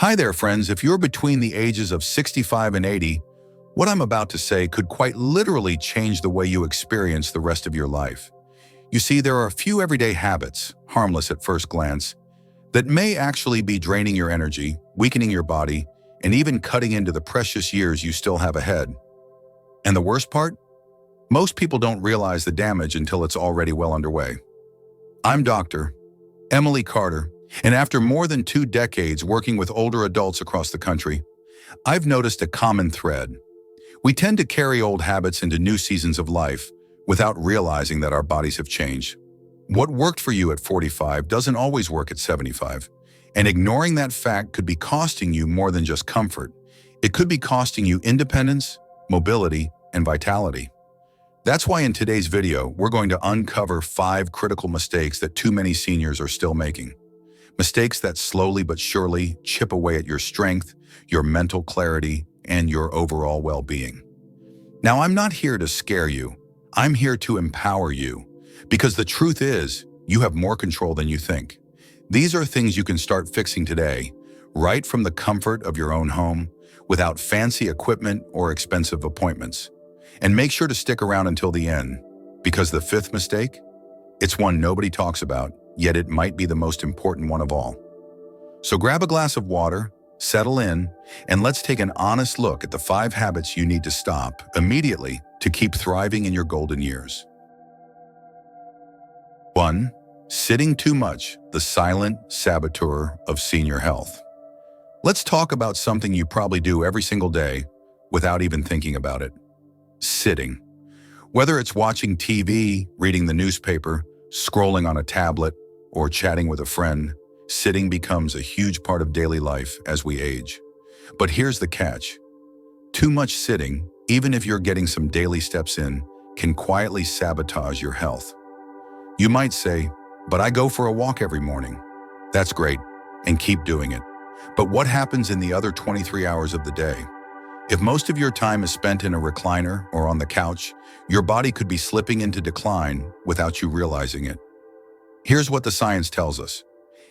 Hi there, friends. If you're between the ages of 65 and 80, what I'm about to say could quite literally change the way you experience the rest of your life. You see, there are a few everyday habits, harmless at first glance, that may actually be draining your energy, weakening your body, and even cutting into the precious years you still have ahead. And the worst part? Most people don't realize the damage until it's already well underway. I'm Dr. Emily Carter, and after more than 2 decades working with older adults across the country, I've noticed a common thread. We tend to carry old habits into new seasons of life without realizing that our bodies have changed. What worked for you at 45 doesn't always work at 75, and ignoring that fact could be costing you more than just comfort. It could be costing you independence, mobility, and vitality. That's why in today's video, we're going to uncover 5 critical mistakes that too many seniors are still making. Mistakes that slowly but surely chip away at your strength, your mental clarity, and your overall well-being. Now, I'm not here to scare you. I'm here to empower you. Because the truth is, you have more control than you think. These are things you can start fixing today, right from the comfort of your own home, without fancy equipment or expensive appointments. And make sure to stick around until the end, because the 5th mistake, it's one nobody talks about, yet it might be the most important one of all. So grab a glass of water, settle in, and let's take an honest look at the 5 habits you need to stop immediately to keep thriving in your golden years. 1. Sitting too much, the silent saboteur of senior health. Let's talk about something you probably do every single day without even thinking about it. Sitting. Whether it's watching TV, reading the newspaper, scrolling on a tablet, or chatting with a friend, sitting becomes a huge part of daily life as we age. But here's the catch. Too much sitting, even if you're getting some daily steps in, can quietly sabotage your health. You might say, but I go for a walk every morning. That's great, and keep doing it. But what happens in the other 23 hours of the day? If most of your time is spent in a recliner or on the couch, your body could be slipping into decline without you realizing it. Here's what the science tells us.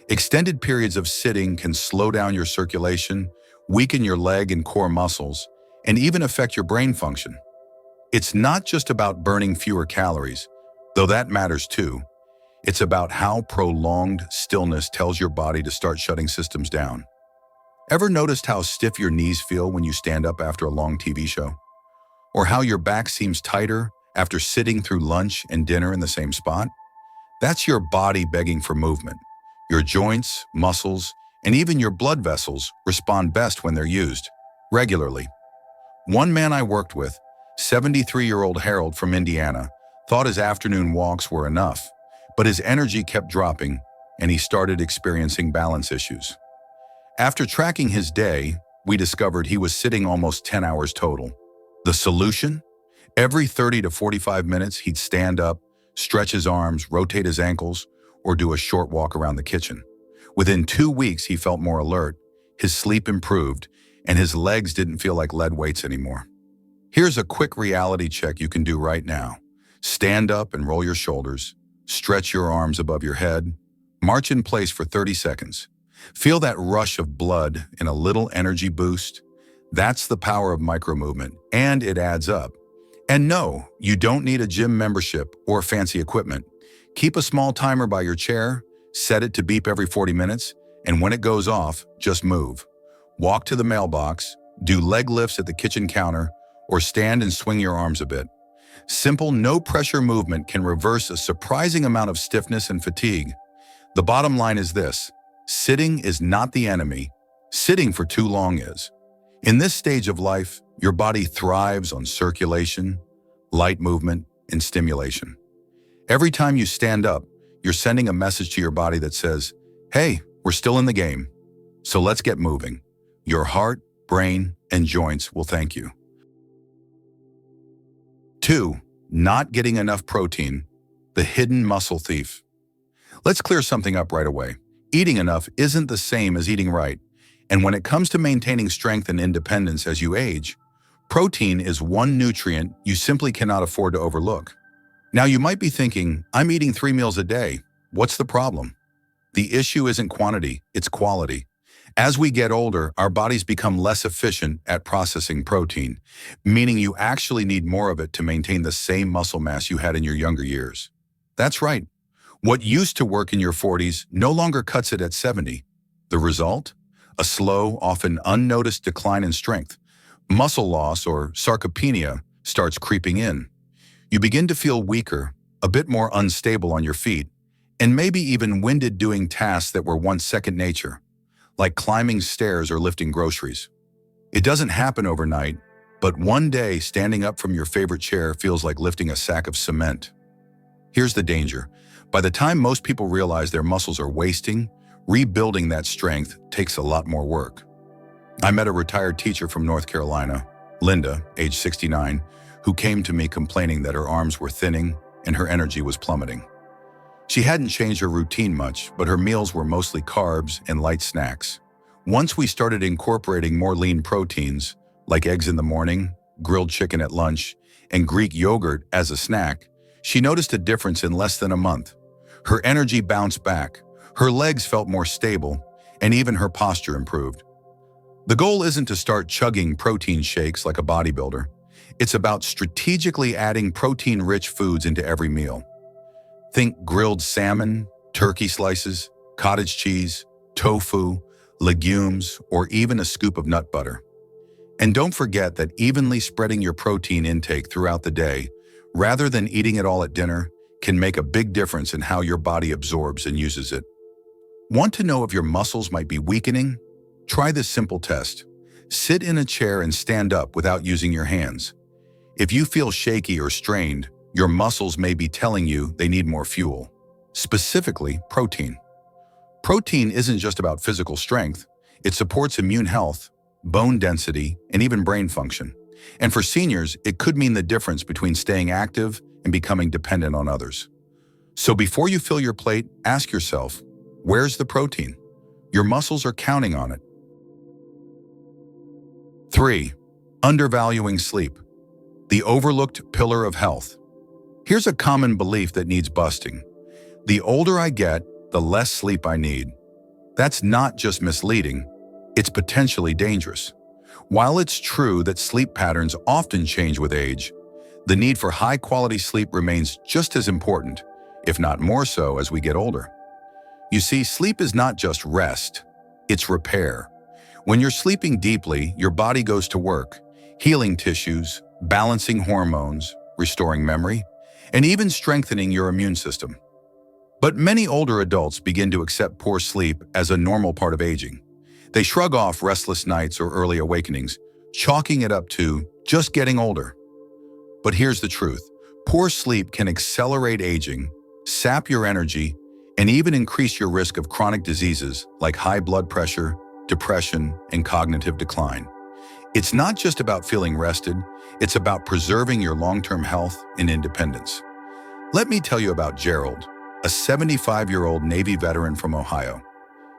Extended periods of sitting can slow down your circulation, weaken your leg and core muscles, and even affect your brain function. It's not just about burning fewer calories, though that matters too. It's about how prolonged stillness tells your body to start shutting systems down. Ever noticed how stiff your knees feel when you stand up after a long TV show? Or how your back seems tighter after sitting through lunch and dinner in the same spot? That's your body begging for movement. Your joints, muscles, and even your blood vessels respond best when they're used, regularly. One man I worked with, 73-year-old Harold from Indiana, thought his afternoon walks were enough, but his energy kept dropping and he started experiencing balance issues. After tracking his day, we discovered he was sitting almost 10 hours total. The solution? Every 30 to 45 minutes, he'd stand up, stretch his arms, rotate his ankles, or do a short walk around the kitchen. Within 2 weeks, he felt more alert, his sleep improved, and his legs didn't feel like lead weights anymore. Here's a quick reality check you can do right now. Stand up and roll your shoulders, stretch your arms above your head, march in place for 30 seconds. Feel that rush of blood and a little energy boost? That's the power of micro-movement, and it adds up. And no, you don't need a gym membership or fancy equipment. Keep a small timer by your chair, set it to beep every 40 minutes, and when it goes off, just move. Walk to the mailbox, do leg lifts at the kitchen counter, or stand and swing your arms a bit. Simple, no-pressure movement can reverse a surprising amount of stiffness and fatigue. The bottom line is this. Sitting is not the enemy. Sitting for too long is. In this stage of life, your body thrives on circulation, light movement, and stimulation. Every time you stand up, you're sending a message to your body that says, hey, we're still in the game, so let's get moving. Your heart, brain, and joints will thank you. 2. Not getting enough protein, the hidden muscle thief. Let's clear something up right away. Eating enough isn't the same as eating right, and when it comes to maintaining strength and independence as you age, protein is one nutrient you simply cannot afford to overlook. Now you might be thinking, I'm eating 3 meals a day. What's the problem? The issue isn't quantity, it's quality. As we get older, our bodies become less efficient at processing protein, meaning you actually need more of it to maintain the same muscle mass you had in your younger years. That's right. What used to work in your 40s no longer cuts it at 70. The result? A slow, often unnoticed decline in strength. Muscle loss or sarcopenia starts creeping in. You begin to feel weaker, a bit more unstable on your feet, and maybe even winded doing tasks that were once second nature, like climbing stairs or lifting groceries. It doesn't happen overnight, but one day standing up from your favorite chair feels like lifting a sack of cement. Here's the danger. By the time most people realize their muscles are wasting, rebuilding that strength takes a lot more work. I met a retired teacher from North Carolina, Linda, age 69, who came to me complaining that her arms were thinning and her energy was plummeting. She hadn't changed her routine much, but her meals were mostly carbs and light snacks. Once we started incorporating more lean proteins, like eggs in the morning, grilled chicken at lunch, and Greek yogurt as a snack, she noticed a difference in less than a month. Her energy bounced back, her legs felt more stable, and even her posture improved. The goal isn't to start chugging protein shakes like a bodybuilder. It's about strategically adding protein-rich foods into every meal. Think grilled salmon, turkey slices, cottage cheese, tofu, legumes, or even a scoop of nut butter. And don't forget that evenly spreading your protein intake throughout the day, rather than eating it all at dinner, can make a big difference in how your body absorbs and uses it. Want to know if your muscles might be weakening? Try this simple test. Sit in a chair and stand up without using your hands. If you feel shaky or strained, your muscles may be telling you they need more fuel, specifically protein. Protein isn't just about physical strength. It supports immune health, bone density, and even brain function. And for seniors, it could mean the difference between staying active and becoming dependent on others. So before you fill your plate, ask yourself, where's the protein? Your muscles are counting on it. 3. Undervaluing sleep. The overlooked pillar of health. Here's a common belief that needs busting. The older I get, the less sleep I need. That's not just misleading, it's potentially dangerous. While it's true that sleep patterns often change with age, the need for high-quality sleep remains just as important, if not more so as we get older. You see, sleep is not just rest, it's repair. When you're sleeping deeply, your body goes to work, healing tissues, balancing hormones, restoring memory, and even strengthening your immune system. But many older adults begin to accept poor sleep as a normal part of aging. They shrug off restless nights or early awakenings, chalking it up to just getting older. But here's the truth. Poor sleep can accelerate aging, sap your energy, and even increase your risk of chronic diseases like high blood pressure, depression, and cognitive decline. It's not just about feeling rested, it's about preserving your long-term health and independence. Let me tell you about Gerald, a 75-year-old Navy veteran from Ohio.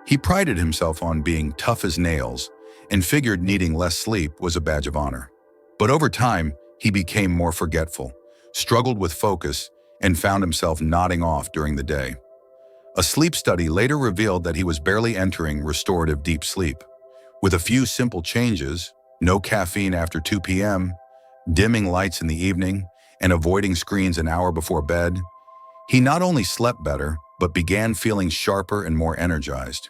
He prided himself on being tough as nails and figured needing less sleep was a badge of honor. But over time, he became more forgetful, struggled with focus, and found himself nodding off during the day. A sleep study later revealed that he was barely entering restorative deep sleep. With a few simple changes, no caffeine after 2 p.m., dimming lights in the evening, and avoiding screens an hour before bed, he not only slept better, but began feeling sharper and more energized.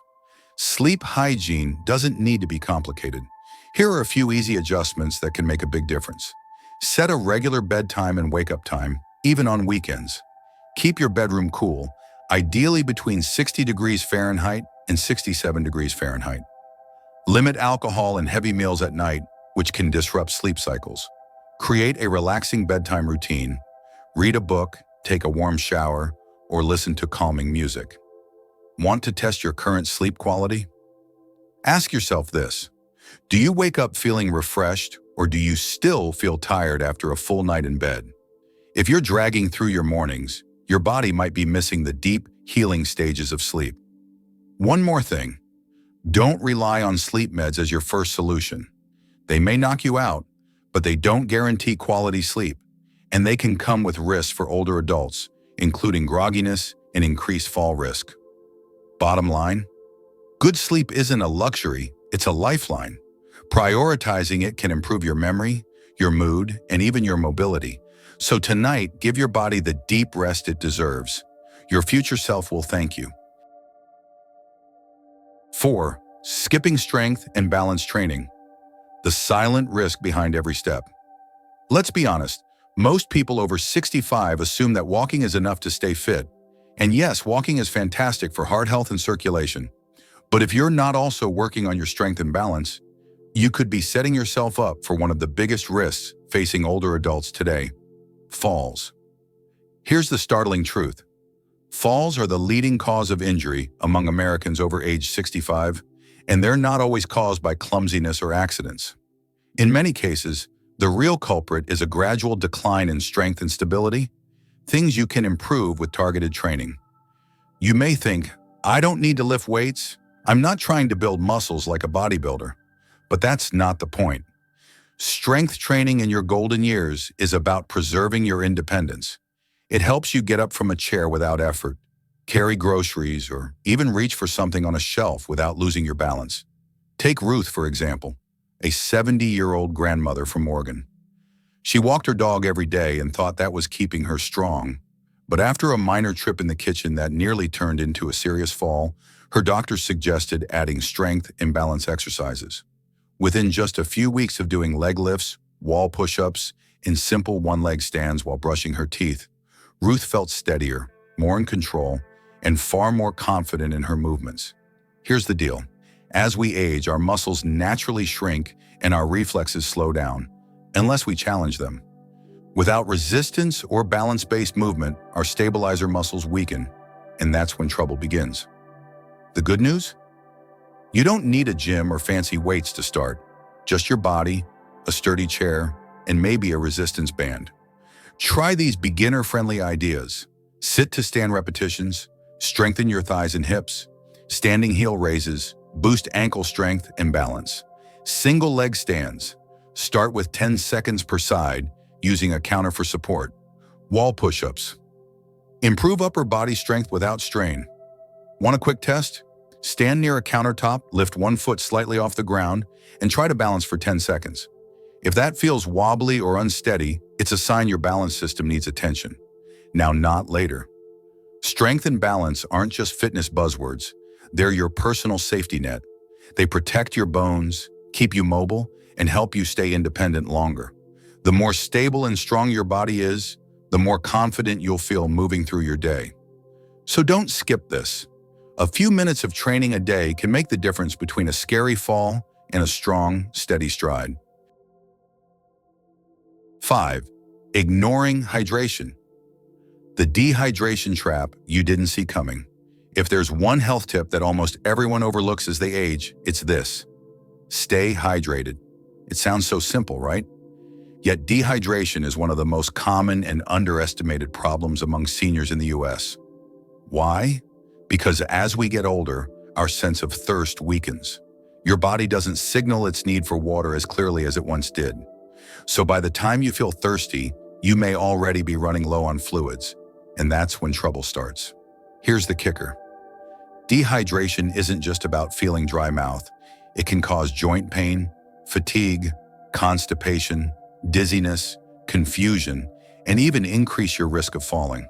Sleep hygiene doesn't need to be complicated. Here are a few easy adjustments that can make a big difference. Set a regular bedtime and wake-up time, even on weekends. Keep your bedroom cool, ideally between 60 degrees Fahrenheit and 67 degrees Fahrenheit. Limit alcohol and heavy meals at night, which can disrupt sleep cycles. Create a relaxing bedtime routine. Read a book, take a warm shower, or listen to calming music. Want to test your current sleep quality? Ask yourself this. Do you wake up feeling refreshed, or do you still feel tired after a full night in bed? If you're dragging through your mornings, your body might be missing the deep, healing stages of sleep. One more thing. Don't rely on sleep meds as your first solution. They may knock you out, but they don't guarantee quality sleep, and they can come with risks for older adults, including grogginess and increased fall risk. Bottom line, Good sleep isn't a luxury, it's a lifeline. Prioritizing it can improve your memory, your mood, and even your mobility. So tonight, give your body the deep rest it deserves. Your future self will thank you. 4. Skipping strength and balance training. The silent risk behind every step. Let's be honest, most people over 65 assume that walking is enough to stay fit. And yes, walking is fantastic for heart health and circulation. But if you're not also working on your strength and balance, you could be setting yourself up for one of the biggest risks facing older adults today: falls. Here's the startling truth. Falls are the leading cause of injury among Americans over age 65, and they're not always caused by clumsiness or accidents. In many cases, the real culprit is a gradual decline in strength and stability, things you can improve with targeted training. You may think, I don't need to lift weights. I'm not trying to build muscles like a bodybuilder. But that's not the point. Strength training in your golden years is about preserving your independence. It helps you get up from a chair without effort, carry groceries, or even reach for something on a shelf without losing your balance. Take Ruth, for example, a 70-year-old grandmother from Oregon. She walked her dog every day and thought that was keeping her strong. But after a minor trip in the kitchen that nearly turned into a serious fall, her doctor suggested adding strength and balance exercises. Within just a few weeks of doing leg lifts, wall push-ups, and simple one-leg stands while brushing her teeth, Ruth felt steadier, more in control, and far more confident in her movements. Here's the deal. As we age, our muscles naturally shrink and our reflexes slow down, unless we challenge them. Without resistance or balance-based movement, our stabilizer muscles weaken, and that's when trouble begins. The good news? You don't need a gym or fancy weights to start. Just your body, a sturdy chair, and maybe a resistance band. Try these beginner-friendly ideas. Sit-to-stand repetitions, strengthen your thighs and hips, standing heel raises, boost ankle strength and balance. Single leg stands. Start with 10 seconds per side, using a counter for support. Wall push-ups. Improve upper body strength without strain. Want a quick test? Stand near a countertop, lift one foot slightly off the ground, and try to balance for 10 seconds. If that feels wobbly or unsteady, it's a sign your balance system needs attention. Now, not later. Strength and balance aren't just fitness buzzwords. They're your personal safety net. They protect your bones, keep you mobile, and help you stay independent longer. The more stable and strong your body is, the more confident you'll feel moving through your day. So don't skip this. A few minutes of training a day can make the difference between a scary fall and a strong, steady stride. 5. Ignoring hydration. The dehydration trap you didn't see coming. If there's one health tip that almost everyone overlooks as they age, it's this: stay hydrated. It sounds so simple, right? Yet dehydration is one of the most common and underestimated problems among seniors in the US. Why? Because as we get older, our sense of thirst weakens. Your body doesn't signal its need for water as clearly as it once did. So by the time you feel thirsty, you may already be running low on fluids, and that's when trouble starts. Here's the kicker. Dehydration isn't just about feeling dry mouth. It can cause joint pain, fatigue, constipation, dizziness, confusion, and even increase your risk of falling.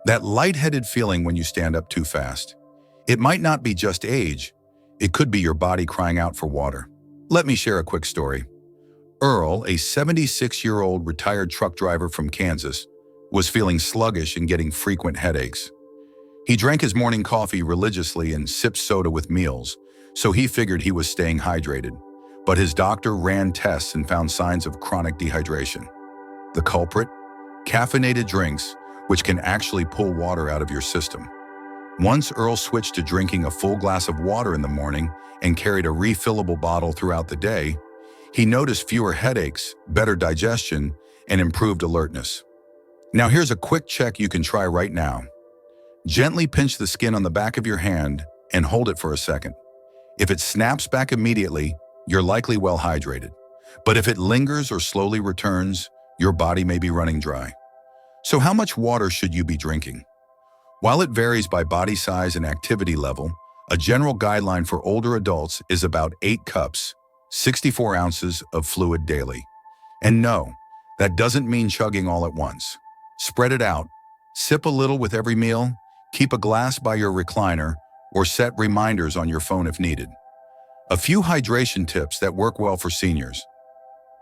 That lightheaded feeling when you stand up too fast. It might not be just age. It could be your body crying out for water. Let me share a quick story. Earl, a 76-year-old retired truck driver from Kansas, was feeling sluggish and getting frequent headaches. He drank his morning coffee religiously and sipped soda with meals, so he figured he was staying hydrated. But his doctor ran tests and found signs of chronic dehydration. The culprit? Caffeinated drinks, which can actually pull water out of your system. Once Earl switched to drinking a full glass of water in the morning and carried a refillable bottle throughout the day, he noticed fewer headaches, better digestion, and improved alertness. Now here's a quick check you can try right now. Gently pinch the skin on the back of your hand and hold it for a second. If it snaps back immediately, you're likely well hydrated. But if it lingers or slowly returns, your body may be running dry. So how much water should you be drinking? While it varies by body size and activity level, A general guideline for older adults is about 8 cups, 64 ounces of fluid daily. And no, that doesn't mean chugging all at once. Spread it out. Sip a little with every meal, keep a glass by your recliner, or set reminders on your phone if needed. A few hydration tips that work well for seniors.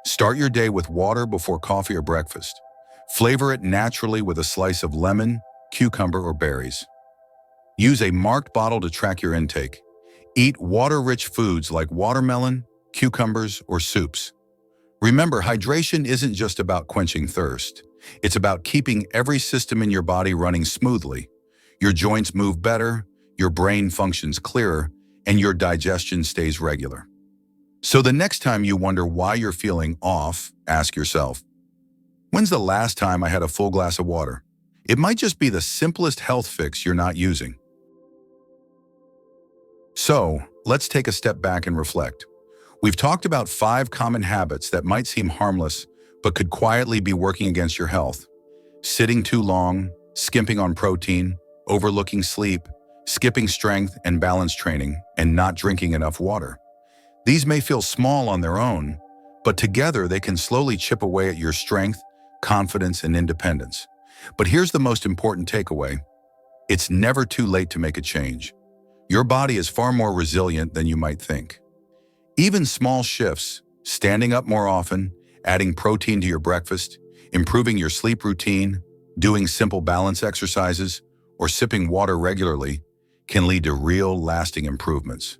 Start your day with water before coffee or breakfast. Flavor it naturally with a slice of lemon, cucumber, or berries. Use a marked bottle to track your intake. Eat water-rich foods like watermelon, cucumbers, or soups. Remember, hydration isn't just about quenching thirst. It's about keeping every system in your body running smoothly. Your joints move better, your brain functions clearer, and your digestion stays regular. So the next time you wonder why you're feeling off, ask yourself, when's the last time I had a full glass of water? It might just be the simplest health fix you're not using. So, let's take a step back and reflect. We've talked about 5 common habits that might seem harmless, but could quietly be working against your health. Sitting too long, skimping on protein, overlooking sleep, skipping strength and balance training, and not drinking enough water. These may feel small on their own, but together they can slowly chip away at your strength, confidence, and independence. But here's the most important takeaway. It's never too late to make a change. Your body is far more resilient than you might think. Even small shifts, standing up more often, adding protein to your breakfast, improving your sleep routine, doing simple balance exercises, or sipping water regularly, can lead to real, lasting improvements.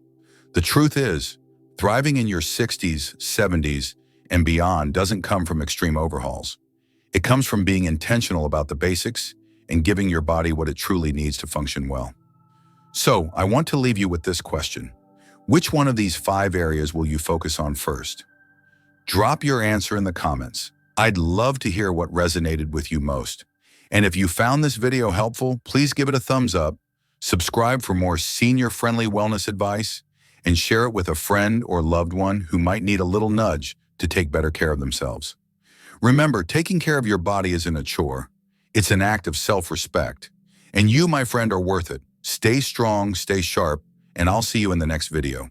The truth is, thriving in your 60s, 70s, and beyond doesn't come from extreme overhauls. It comes from being intentional about the basics and giving your body what it truly needs to function well. So, I want to leave you with this question. Which one of these 5 areas will you focus on first? Drop your answer in the comments. I'd love to hear what resonated with you most. And if you found this video helpful, please give it a thumbs up, subscribe for more senior-friendly wellness advice, and share it with a friend or loved one who might need a little nudge to take better care of themselves. Remember, taking care of your body isn't a chore. It's an act of self-respect. And you, my friend, are worth it. Stay strong, stay sharp, and I'll see you in the next video.